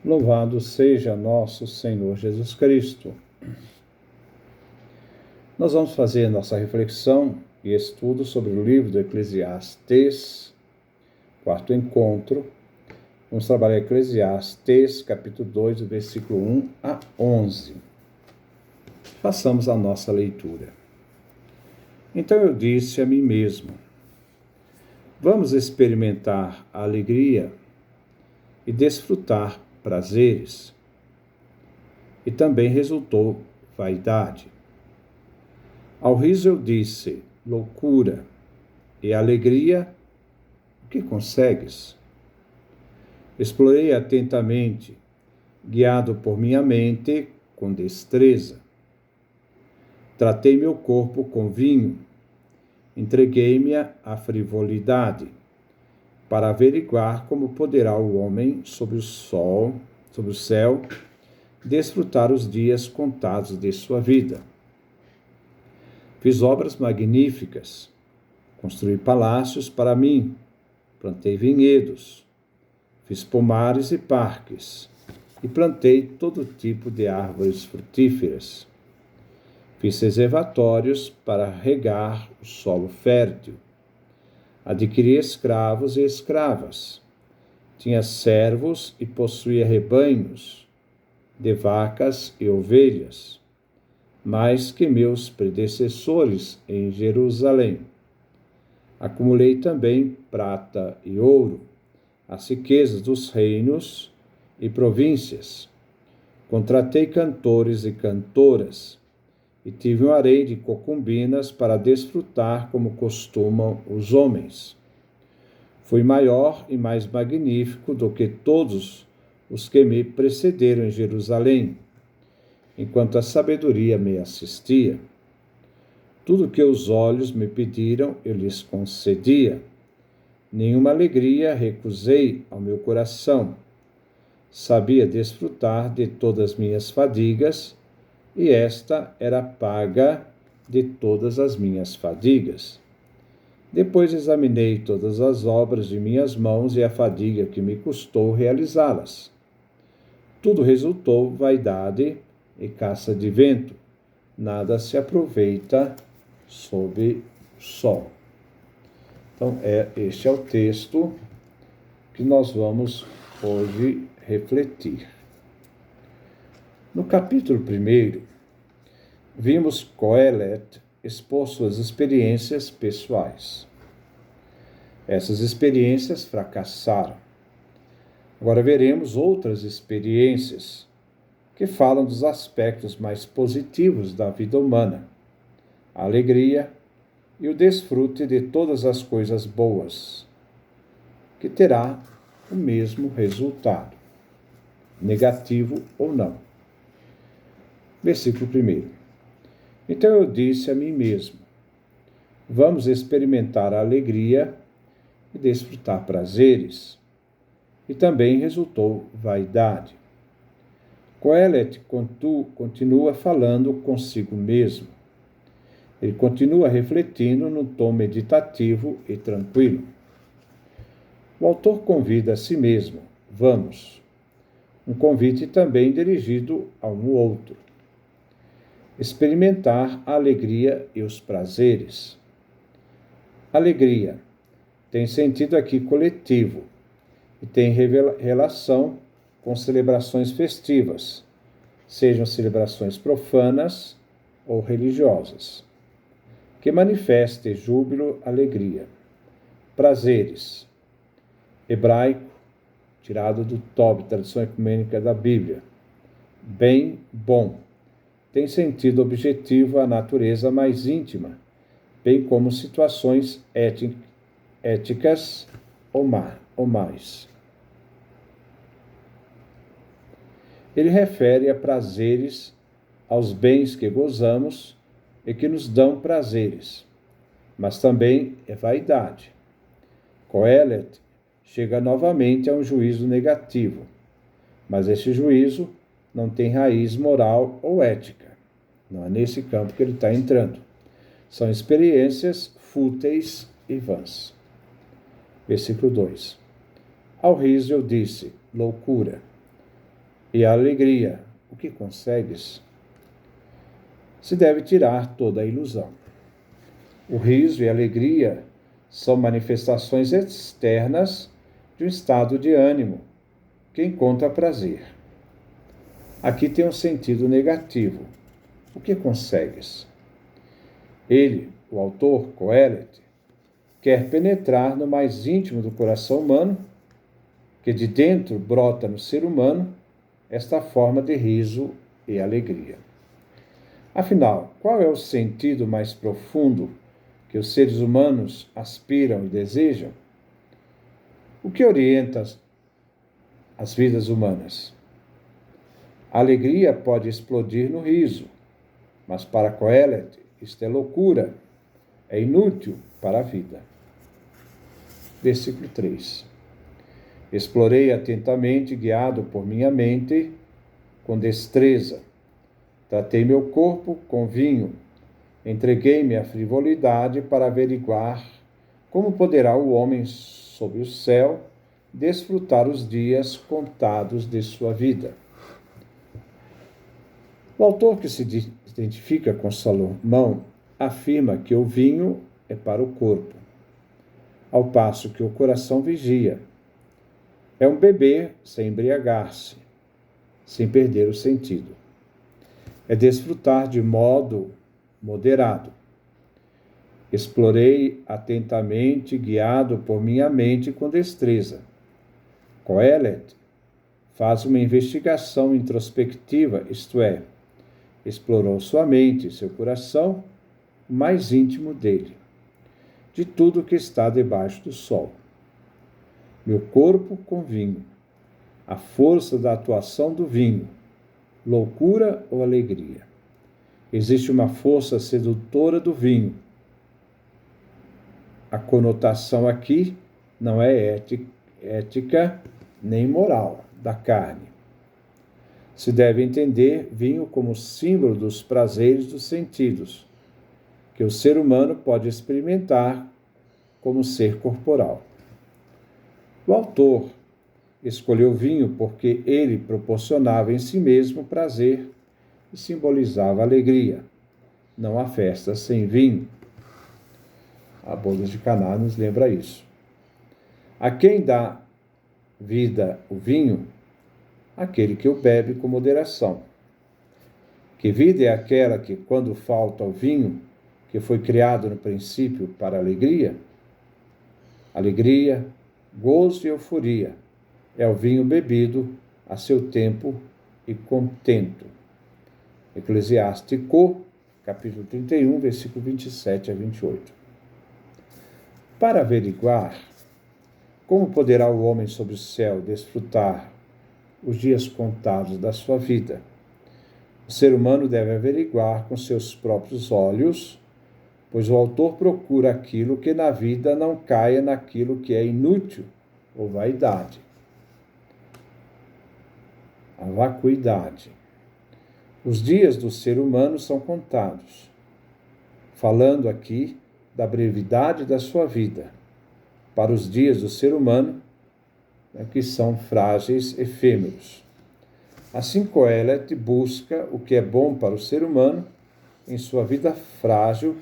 Louvado seja nosso Senhor Jesus Cristo. Nós vamos fazer nossa reflexão e estudo sobre o livro do Eclesiastes, quarto encontro. Vamos trabalhar Eclesiastes, capítulo 2, do versículo 1 a 11. Façamos a nossa leitura. Então eu disse a mim mesmo: vamos experimentar a alegria e desfrutar prazeres. E também resultou vaidade. Ao riso eu disse: loucura, e alegria, o que consegues? Explorei atentamente, guiado por minha mente com destreza. Tratei meu corpo com vinho, entreguei-me à frivolidade, para averiguar como poderá o homem sob o céu, desfrutar os dias contados de sua vida. Fiz obras magníficas, construí palácios para mim, plantei vinhedos, fiz pomares e parques, e plantei todo tipo de árvores frutíferas. Fiz reservatórios para regar o solo fértil. Adquiri escravos e escravas. Tinha servos e possuía rebanhos de vacas e ovelhas, mais que meus predecessores em Jerusalém. Acumulei também prata e ouro, as riquezas dos reinos e províncias. Contratei cantores e cantoras, e tive um harém de concubinas para desfrutar como costumam os homens. Fui maior e mais magnífico do que todos os que me precederam em Jerusalém, enquanto a sabedoria me assistia. Tudo que os olhos me pediram, eu lhes concedia. Nenhuma alegria recusei ao meu coração. Sabia desfrutar de todas as minhas fadigas, e esta era a paga de todas as minhas fadigas. Depois examinei todas as obras de minhas mãos e a fadiga que me custou realizá-las. Tudo resultou vaidade e caça de vento. Nada se aproveita sob o sol. Então, este é o texto que nós vamos hoje refletir. No capítulo 1, vimos Coelet expor suas experiências pessoais. Essas experiências fracassaram. Agora veremos outras experiências que falam dos aspectos mais positivos da vida humana, a alegria e o desfrute de todas as coisas boas, que terá o mesmo resultado, negativo ou não. Versículo 1. Então eu disse a mim mesmo: vamos experimentar a alegria e desfrutar prazeres. E também resultou vaidade. Coelet continua falando consigo mesmo. Ele continua refletindo num tom meditativo e tranquilo. O autor convida a si mesmo: vamos. Um convite também dirigido a um outro. Experimentar a alegria e os prazeres. Alegria tem sentido aqui coletivo e tem relação com celebrações festivas, sejam celebrações profanas ou religiosas, que manifeste júbilo, alegria. Prazeres. Hebraico, tirado do Tob, tradução ecumênica da Bíblia. Bem, bom. Tem sentido objetivo a natureza mais íntima, bem como situações éticas ou mais. Ele refere a prazeres aos bens que gozamos e que nos dão prazeres, mas também é vaidade. Coelet chega novamente a um juízo negativo, mas esse juízo não tem raiz moral ou ética. Não é nesse campo que ele está entrando. São experiências fúteis e vãs. Versículo 2. Ao riso eu disse: loucura. e a alegria. O que consegues? Se deve tirar toda a ilusão. O riso e a alegria são manifestações externas de um estado de ânimo que encontra prazer. Aqui tem um sentido negativo. O que consegues? Ele, o autor, Coelet, quer penetrar no mais íntimo do coração humano, que de dentro brota no ser humano esta forma de riso e alegria. Afinal, qual é o sentido mais profundo que os seres humanos aspiram e desejam? O que orienta as vidas humanas? A alegria pode explodir no riso, mas para Coelet isto é loucura, é inútil para a vida. Versículo 3. Explorei atentamente, guiado por minha mente, com destreza. Tratei meu corpo com vinho. Entreguei-me à frivolidade para averiguar como poderá o homem sob o céu desfrutar os dias contados de sua vida. O autor, que se identifica com Salomão, afirma que o vinho é para o corpo, ao passo que o coração vigia. É um beber sem embriagar-se, sem perder o sentido. É desfrutar de modo moderado. Explorei atentamente, guiado por minha mente com destreza. Coelet faz uma investigação introspectiva, isto é, explorou sua mente e seu coração, o mais íntimo dele, de tudo que está debaixo do sol. Meu corpo com vinho, a força da atuação do vinho, loucura ou alegria. Existe uma força sedutora do vinho. A conotação aqui não é ética nem moral da carne. Se deve entender vinho como símbolo dos prazeres dos sentidos, que o ser humano pode experimentar como ser corporal. O autor escolheu vinho porque ele proporcionava em si mesmo prazer e simbolizava alegria. Não há festa sem vinho. A boda de Caná nos lembra isso. A quem dá vida o vinho? Aquele que o bebe com moderação. Que vida é aquela que, quando falta o vinho, que foi criado no princípio para alegria? Alegria, gozo e euforia é o vinho bebido a seu tempo e contento. Eclesiástico, capítulo 31, versículo 27 a 28. Para averiguar como poderá o homem sob o céu desfrutar os dias contados da sua vida, o ser humano deve averiguar com seus próprios olhos, pois o autor procura aquilo que na vida não caia naquilo que é inútil ou vaidade. A vacuidade. Os dias do ser humano são contados. Falando aqui da brevidade da sua vida, para os dias do ser humano, que são frágeis, efêmeros. Assim, Coelet busca o que é bom para o ser humano em sua vida frágil,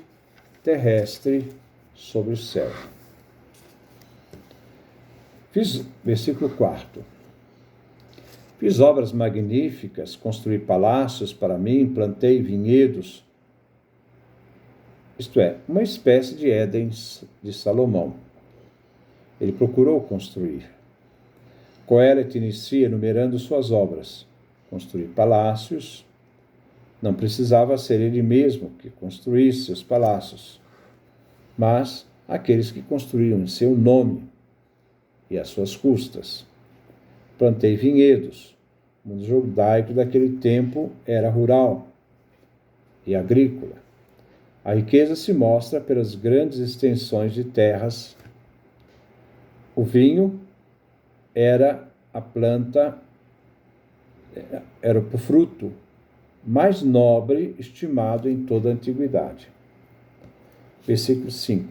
terrestre, sobre o céu. Versículo 4. Fiz obras magníficas, construí palácios para mim, plantei vinhedos, isto é, uma espécie de Édens de Salomão. Ele procurou construir. Coelet inicia enumerando suas obras. Construir palácios. Não precisava ser ele mesmo que construísse os palácios, mas aqueles que construíam em seu nome e às suas custas. Plantei vinhedos. O mundo judaico daquele tempo era rural e agrícola. A riqueza se mostra pelas grandes extensões de terras. O vinho era a planta, era o fruto mais nobre estimado em toda a antiguidade. Versículo 5.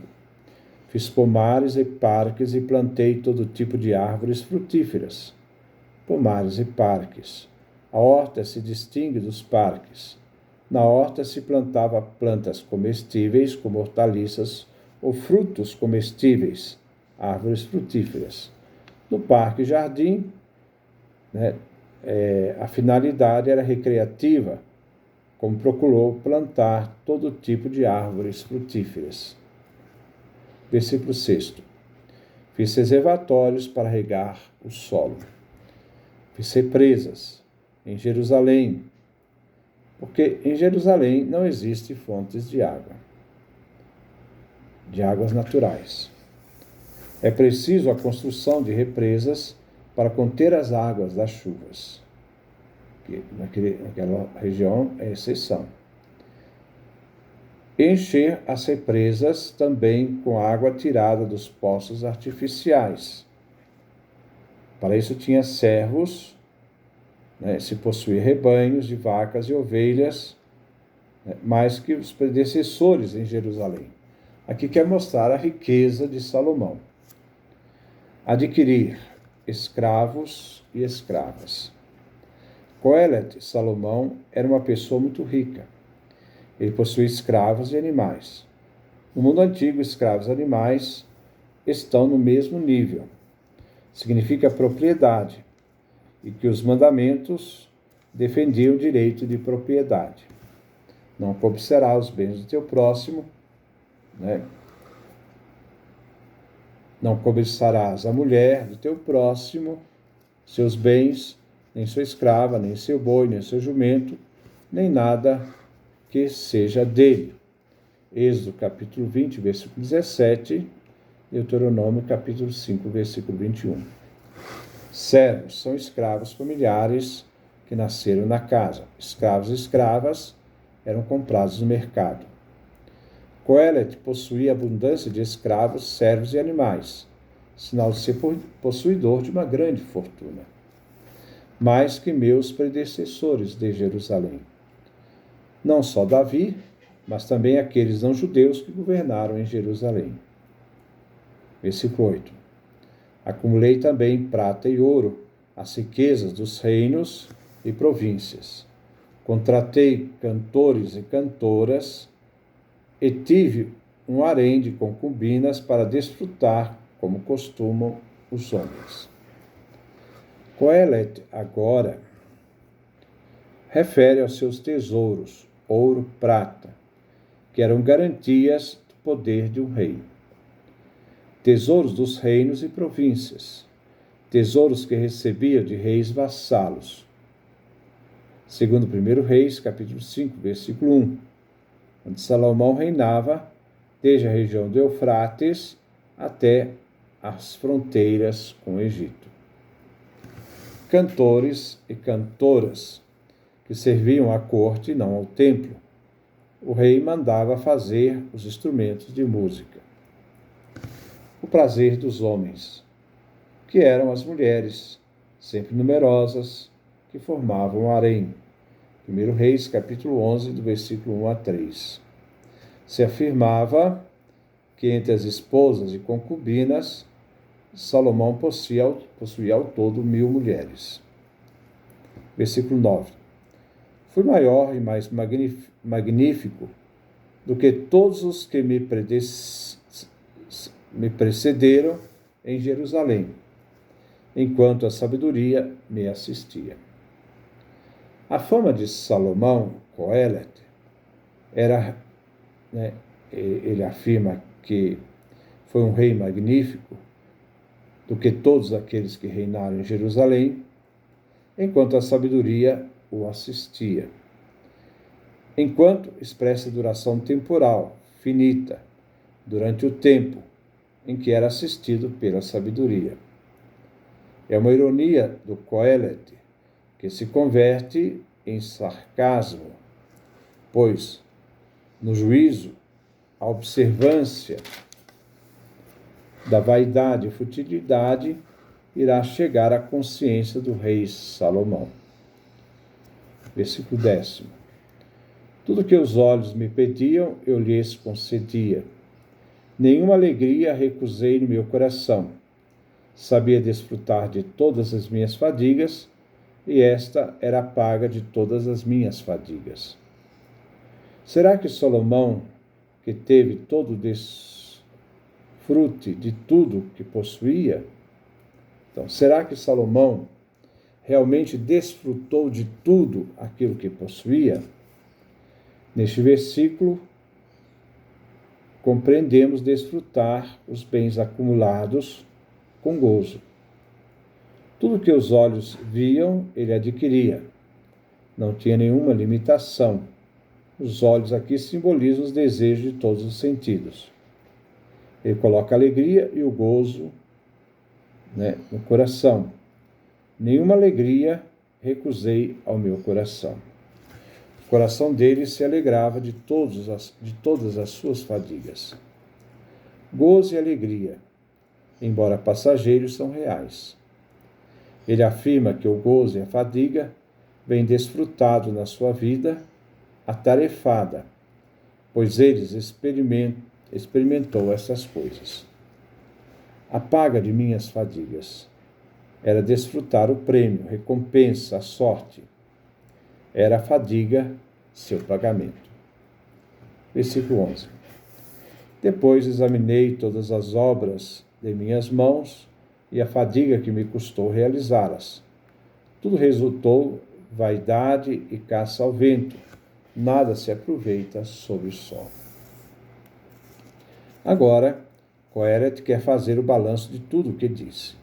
Fiz pomares e parques e plantei todo tipo de árvores frutíferas. Pomares e parques. A horta se distingue dos parques. Na horta se plantava plantas comestíveis, como hortaliças, ou frutos comestíveis, árvores frutíferas. No parque jardim, a finalidade era recreativa, como procurou plantar todo tipo de árvores frutíferas. Versículo 6. Fiz reservatórios para regar o solo. Fiz represas em Jerusalém, porque em Jerusalém não existem fontes de água, de águas naturais. É preciso a construção de represas para conter as águas das chuvas, que naquela região é exceção. Encher as represas também com água tirada dos poços artificiais. Para isso tinha servos, se possuía rebanhos de vacas e ovelhas, mais que os predecessores em Jerusalém. Aqui quer mostrar a riqueza de Salomão. Adquirir escravos e escravas. Coelet, Salomão, era uma pessoa muito rica. Ele possuía escravos e animais. No mundo antigo, escravos e animais estão no mesmo nível. Significa propriedade, e que os mandamentos defendiam o direito de propriedade. Não cobiçarás os bens do teu próximo, Não cobiçarás a mulher do teu próximo, seus bens, nem sua escrava, nem seu boi, nem seu jumento, nem nada que seja dele. Êxodo capítulo 20, versículo 17, Deuteronômio capítulo 5, versículo 21. Servos são escravos familiares que nasceram na casa. Escravos e escravas eram comprados no mercado. Coelet possuía abundância de escravos, servos e animais, sinal de ser possuidor de uma grande fortuna. Mais que meus predecessores de Jerusalém. Não só Davi, mas também aqueles não-judeus que governaram em Jerusalém. Versículo 8. Acumulei também prata e ouro, as riquezas dos reinos e províncias. Contratei cantores e cantoras e tive um harém de concubinas para desfrutar, como costumam os homens. Coelet, agora, refere aos seus tesouros, ouro, prata, que eram garantias do poder de um rei. Tesouros dos reinos e províncias, tesouros que recebia de reis vassalos. Segundo 1 Reis, capítulo 5, versículo 1, onde Salomão reinava desde a região do Eufrates até as fronteiras com o Egito. Cantores e cantoras que serviam à corte e não ao templo. O rei mandava fazer os instrumentos de música. O prazer dos homens, que eram as mulheres, sempre numerosas, que formavam o harém. 1 Reis, capítulo 11, do versículo 1 a 3. Se afirmava que entre as esposas e concubinas, Salomão possuía ao todo 1000 mulheres. Versículo 9. Fui maior e mais magnífico do que todos os que me precederam em Jerusalém, enquanto a sabedoria me assistia. A fama de Salomão, Coelet, era, ele afirma que foi um rei magnífico do que todos aqueles que reinaram em Jerusalém, enquanto a sabedoria o assistia. Enquanto expressa duração temporal, finita, durante o tempo em que era assistido pela sabedoria. É uma ironia do Coelet, que se converte em sarcasmo, pois, no juízo, a observância da vaidade e futilidade irá chegar à consciência do rei Salomão. Versículo 10. Tudo que os olhos me pediam, eu lhes concedia. Nenhuma alegria recusei no meu coração. Sabia desfrutar de todas as minhas fadigas, e esta era a paga de todas as minhas fadigas. Será que Salomão, que teve todo o desfrute de tudo que possuía, então, será que Salomão realmente desfrutou de tudo aquilo que possuía? Neste versículo, compreendemos desfrutar os bens acumulados com gozo. Tudo que os olhos viam, ele adquiria. Não tinha nenhuma limitação. Os olhos aqui simbolizam os desejos de todos os sentidos. Ele coloca a alegria e o gozo, no coração. Nenhuma alegria recusei ao meu coração. O coração dele se alegrava de todas as suas fadigas. Gozo e alegria, embora passageiros, são reais. Ele afirma que o gozo e a fadiga vêm desfrutado na sua vida atarefada, pois eles experimentou essas coisas. A paga de minhas fadigas era desfrutar o prêmio, recompensa, a sorte. Era a fadiga seu pagamento. Versículo 11. Depois examinei todas as obras de minhas mãos e a fadiga que me custou realizá-las. Tudo resultou vaidade e caça ao vento. Nada se aproveita sob o sol. Agora, Coeret quer fazer o balanço de tudo o que disse.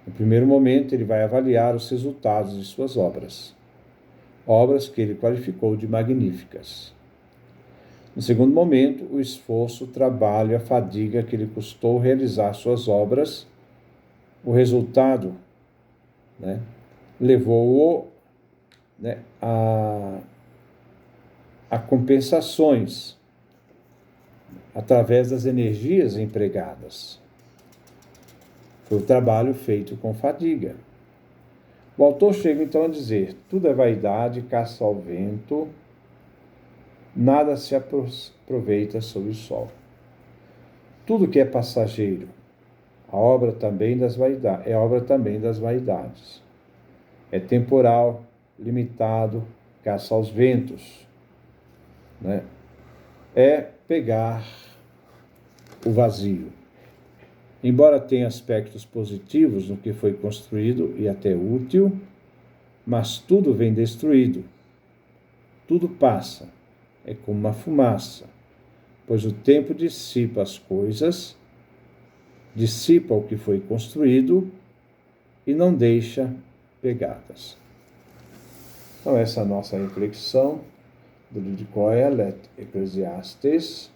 No primeiro momento, ele vai avaliar os resultados de suas obras. Obras que ele qualificou de magníficas. No segundo momento, o esforço, o trabalho e a fadiga que lhe custou realizar suas obras, o resultado, levou-o a compensações através das energias empregadas. Foi o trabalho feito com fadiga. O autor chega então a dizer: tudo é vaidade, caça ao vento, nada se aproveita sob o sol. Tudo que é passageiro, é obra também das vaidades. É temporal, limitado, caça aos ventos. É pegar o vazio. Embora tenha aspectos positivos no que foi construído e até útil, mas tudo vem destruído. Tudo passa, é como uma fumaça, pois o tempo dissipa as coisas, dissipa o que foi construído e não deixa pegadas. Então essa é a nossa reflexão do livro de Coelet, Eclesiastes.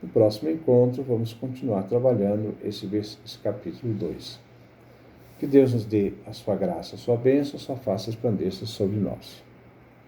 No próximo encontro, vamos continuar trabalhando esse capítulo 2. Que Deus nos dê a sua graça, a sua bênção, a sua face resplandeça sobre nós.